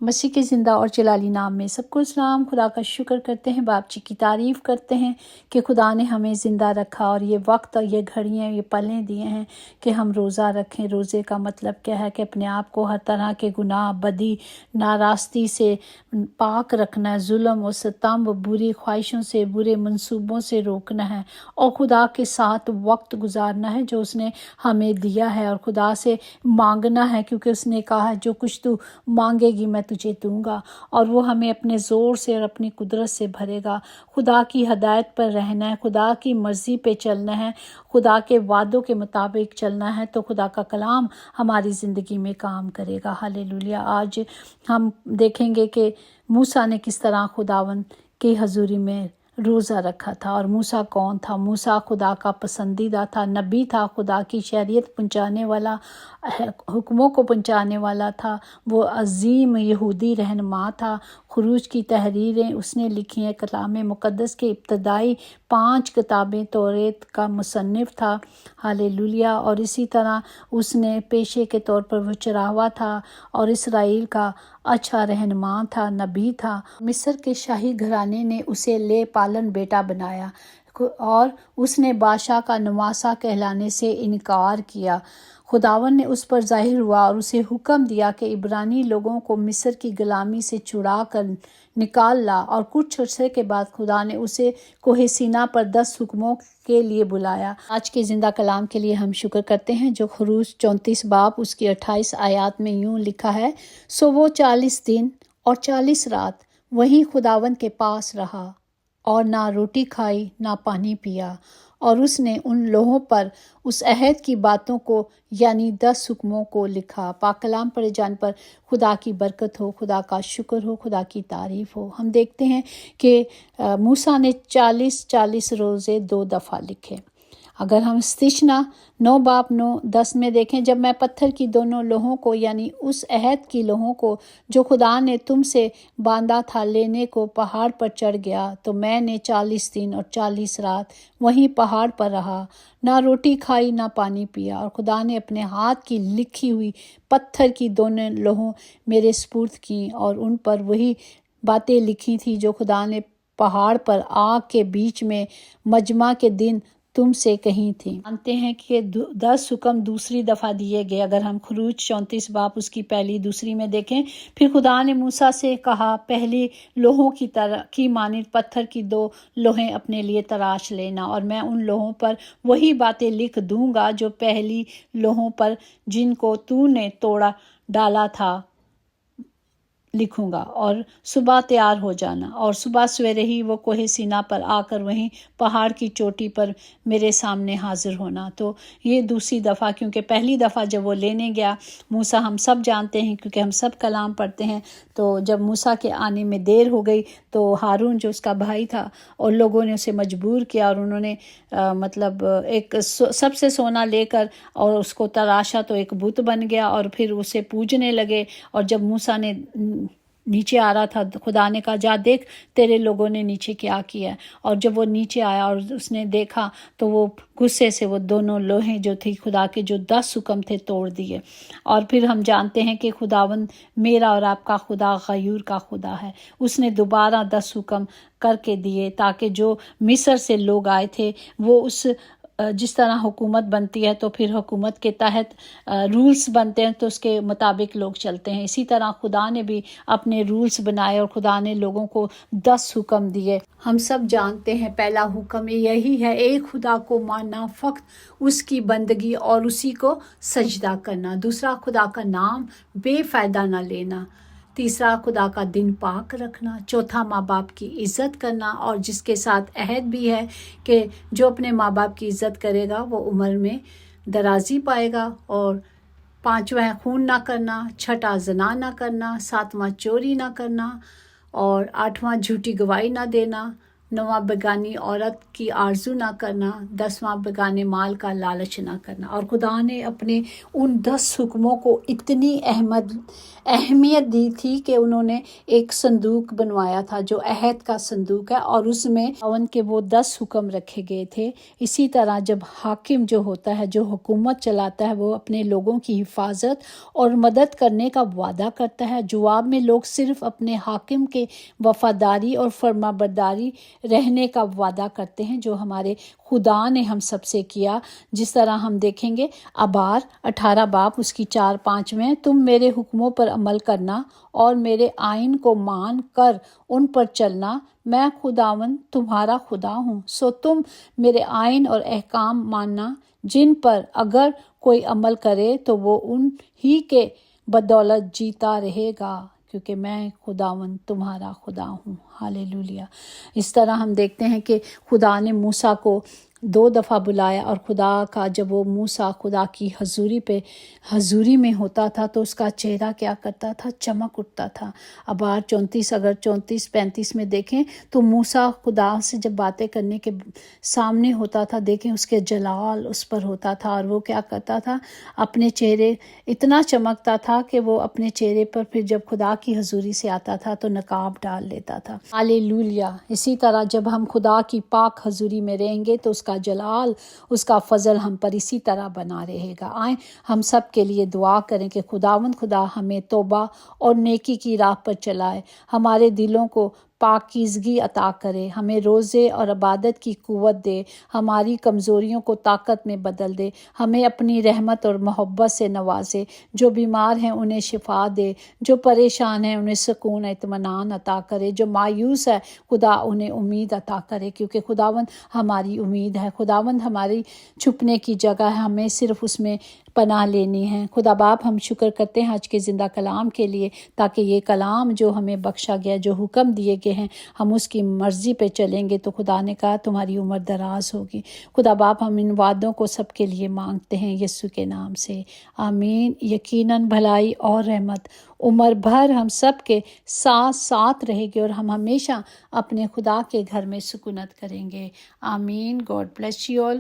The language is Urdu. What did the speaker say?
مسیح کے زندہ اور جلالی نام میں سب کو سلام۔ خدا کا شکر کرتے ہیں، باپ جی کی تعریف کرتے ہیں کہ خدا نے ہمیں زندہ رکھا اور یہ وقت اور یہ گھڑیاں، یہ پلیں دیے ہیں کہ ہم روزہ رکھیں۔ روزے کا مطلب کیا ہے کہ اپنے آپ کو ہر طرح کے گناہ، بدی، ناراستی سے پاک رکھنا ہے، ظلم و ستم و بری خواہشوں سے، برے منصوبوں سے روکنا ہے اور خدا کے ساتھ وقت گزارنا ہے جو اس نے ہمیں دیا ہے، اور خدا سے مانگنا ہے کیونکہ اس نے کہا جو کچھ تو مانگے گی میں تجھے دوں گا، اور وہ ہمیں اپنے زور سے اور اپنی قدرت سے بھرے گا۔ خدا کی ہدایت پر رہنا ہے، خدا کی مرضی پہ چلنا ہے، خدا کے وعدوں کے مطابق چلنا ہے تو خدا کا کلام ہماری زندگی میں کام کرے گا۔ ہاللیلویا۔ آج ہم دیکھیں گے کہ موسیٰ نے کس طرح خداوند کی حضوری میں روزہ رکھا تھا، اور موسیٰ کون تھا؟ موسیٰ خدا کا پسندیدہ تھا، نبی تھا، خدا کی شریعت پہنچانے والا، حکموں کو پہنچانے والا تھا، وہ عظیم یہودی رہنما تھا۔ خروج کی تحریریں اس نے لکھی ہیں، کلام مقدس کے ابتدائی 5 کتابیں، توریت کا مصنف تھا۔ ہاللیلویا۔ اور اسی طرح اس نے پیشے کے طور پر وہ چراوا تھا اور اسرائیل کا اچھا رہنما تھا، نبی تھا۔ مصر کے شاہی گھرانے نے اسے لے پالن بیٹا بنایا اور اس نے بادشاہ کا نواسہ کہلانے سے انکار کیا۔ خداوند نے اس پر ظاہر ہوا اور اسے حکم دیا کہ عبرانی لوگوں کو مصر کی غلامی سے چھڑا کر نکال لا، اور کچھ عرصے کے بعد خدا نے اسے کوہ سینا پر 10 حکموں کے لیے بلایا۔ آج کے زندہ کلام کے لیے ہم شکر کرتے ہیں جو خروج 34 باب اس کی 28 آیات میں یوں لکھا ہے، سو وہ 40 دن اور 40 رات وہیں خداوند کے پاس رہا اور نہ روٹی کھائی نہ پانی پیا، اور اس نے ان لوحوں پر اس عہد کی باتوں کو یعنی 10 حکموں کو لکھا۔ پاک کلام پڑھے جان پر خدا کی برکت ہو، خدا کا شکر ہو، خدا کی تعریف ہو۔ ہم دیکھتے ہیں کہ موسیٰ نے 40 روزے 2 دفعہ لکھے۔ اگر ہم استثنا 9 باب 9-10 میں دیکھیں، جب میں پتھر کی دونوں لوحوں کو یعنی اس عہد کی لوحوں کو جو خدا نے تم سے باندھا تھا لینے کو پہاڑ پر چڑھ گیا، تو میں نے 40 دن اور 40 رات وہیں پہاڑ پر رہا، نہ روٹی کھائی نہ پانی پیا، اور خدا نے اپنے ہاتھ کی لکھی ہوئی پتھر کی دونوں لوحوں میرے سپرد کیں، اور ان پر وہی باتیں لکھی تھیں جو خدا نے پہاڑ پر آگ کے بیچ میں مجمع کے دن تم سے کہیں تھیں۔ مانتے ہیں کہ 10 حکم دوسری دفعہ دیے گئے۔ اگر ہم خروج 34 باب اس کی پہلی دوسری میں دیکھیں، پھر خدا نے موسیٰ سے کہا، پہلی لوحوں کی مانند پتھر کی 2 لوحیں اپنے لیے تراش لینا، اور میں ان لوحوں پر وہی باتیں لکھ دوں گا جو پہلی لوحوں پر جن کو تو نے توڑ ڈالا تھا لکھوں گا، اور صبح تیار ہو جانا، اور صبح سویرے ہی وہ کوہ سینا پر آ کر وہیں پہاڑ کی چوٹی پر میرے سامنے حاضر ہونا۔ تو یہ دوسری دفعہ، کیونکہ پہلی دفعہ جب وہ لینے گیا موسیٰ، ہم سب جانتے ہیں کیونکہ ہم سب کلام پڑھتے ہیں، تو جب موسیٰ کے آنے میں دیر ہو گئی تو ہارون جو اس کا بھائی تھا، اور لوگوں نے اسے مجبور کیا، اور انہوں نے ایک سب سے سونا لے کر اور اس کو تراشا تو ایک بت بن گیا، اور پھر اسے پوجنے لگے۔ اور جب موسیٰ نے نیچے آ رہا تھا، خدا نے کہا جا دیکھ تیرے لوگوں نے نیچے کیا کیا ہے، اور جب وہ نیچے آیا اور اس نے دیکھا تو وہ غصے سے وہ دونوں لوحیں جو تھی خدا کے جو 10 حکم تھے توڑ دیے۔ اور پھر ہم جانتے ہیں کہ خداوند میرا اور آپ کا خدا غیور کا خدا ہے، اس نے دوبارہ 10 حکم کر کے دیے تاکہ جو مصر سے لوگ آئے تھے وہ جس طرح حکومت بنتی ہے تو پھر حکومت کے تحت رولز بنتے ہیں تو اس کے مطابق لوگ چلتے ہیں، اسی طرح خدا نے بھی اپنے رولز بنائے اور خدا نے لوگوں کو 10 حکم دیے۔ ہم سب جانتے ہیں پہلا حکم یہی ہے، ایک خدا کو ماننا، فقط اس کی بندگی اور اسی کو سجدہ کرنا، دوسرا خدا کا نام بے فائدہ نہ لینا، تیسرا خدا کا دن پاک رکھنا، چوتھا ماں باپ کی عزت کرنا، اور جس کے ساتھ عہد بھی ہے کہ جو اپنے ماں باپ کی عزت کرے گا وہ عمر میں درازی پائے گا، اور 5واں خون نہ کرنا، 6واں زنا نہ کرنا، 7واں چوری نہ کرنا، اور 8واں جھوٹی گواہی نہ دینا، 9واں بیگانی عورت کی آرزو نہ کرنا، 10واں بیگانے مال کا لالچ نہ کرنا۔ اور خدا نے اپنے ان 10 حکموں کو اتنی اہمیت دی تھی کہ انہوں نے ایک صندوق بنوایا تھا جو عہد کا صندوق ہے، اور اس میں خداوند کے وہ 10 حکم رکھے گئے تھے۔ اسی طرح جب حاکم جو ہوتا ہے، جو حکومت چلاتا ہے، وہ اپنے لوگوں کی حفاظت اور مدد کرنے کا وعدہ کرتا ہے، جواب میں لوگ صرف اپنے حاکم کے وفاداری اور فرما برداری رہنے کا وعدہ کرتے ہیں، جو ہمارے خدا نے ہم سب سے کیا۔ جس طرح ہم دیکھیں گے ابار 18 باب اس کی 4-5 میں، تم میرے حکموں پر عمل کرنا اور میرے آئین کو مان کر ان پر چلنا، میں خداوند تمہارا خدا ہوں، سو تم میرے آئین اور احکام ماننا، جن پر اگر کوئی عمل کرے تو وہ ان ہی کے بدولت جیتا رہے گا، کیونکہ میں خداوند تمہارا خدا ہوں۔ ہالےلویا۔ اس طرح ہم دیکھتے ہیں کہ خدا نے موسیٰ کو 2 دفعہ بلایا، اور خدا کا جب وہ موسیٰ خدا کی حضوری میں ہوتا تھا تو اس کا چہرہ کیا کرتا تھا؟ چمک اٹھتا تھا۔ ابار 34 اگر 34-35 میں دیکھیں تو موسیٰ خدا سے جب باتیں کرنے کے سامنے ہوتا تھا، دیکھیں اس کے جلال اس پر ہوتا تھا، اور وہ کیا کرتا تھا؟ اپنے چہرے اتنا چمکتا تھا کہ وہ اپنے چہرے پر پھر جب خدا کی حضوری سے آتا تھا تو نقاب ڈال لیتا تھا۔ ہالےلویا۔ اسی طرح جب ہم خدا کی پاک حضوری میں رہیں گے تو اس کا جلال، اس کا فضل ہم پر اسی طرح بنا رہے گا۔ آئیں ہم سب کے لیے دعا کریں کہ خداوند خدا ہمیں توبہ اور نیکی کی راہ پر چلائے، ہمارے دلوں کو پاکیزگی عطا کرے، ہمیں روزے اور عبادت کی قوت دے، ہماری کمزوریوں کو طاقت میں بدل دے، ہمیں اپنی رحمت اور محبت سے نوازے، جو بیمار ہیں انہیں شفا دے، جو پریشان ہیں انہیں سکون اطمینان عطا کرے، جو مایوس ہے خدا انہیں امید عطا کرے، کیونکہ خداوند ہماری امید ہے، خداوند ہماری چھپنے کی جگہ ہے، ہمیں صرف اس میں پناہ لینی ہے۔ خدا باپ ہم شکر کرتے ہیں آج کے زندہ کلام کے لیے، تاکہ یہ کلام جو ہمیں بخشا گیا، جو حکم دیے گئے ہیں، ہم اس کی مرضی پہ چلیں گے تو خدا نے کہا تمہاری عمر دراز ہوگی۔ خدا باپ ہم ان وعدوں کو سب کے لیے مانگتے ہیں یسوع کے نام سے، آمین۔ یقیناً بھلائی اور رحمت عمر بھر ہم سب کے ساتھ رہے گی، اور ہم ہمیشہ اپنے خدا کے گھر میں سکونت کریں گے، آمین۔ God bless you all.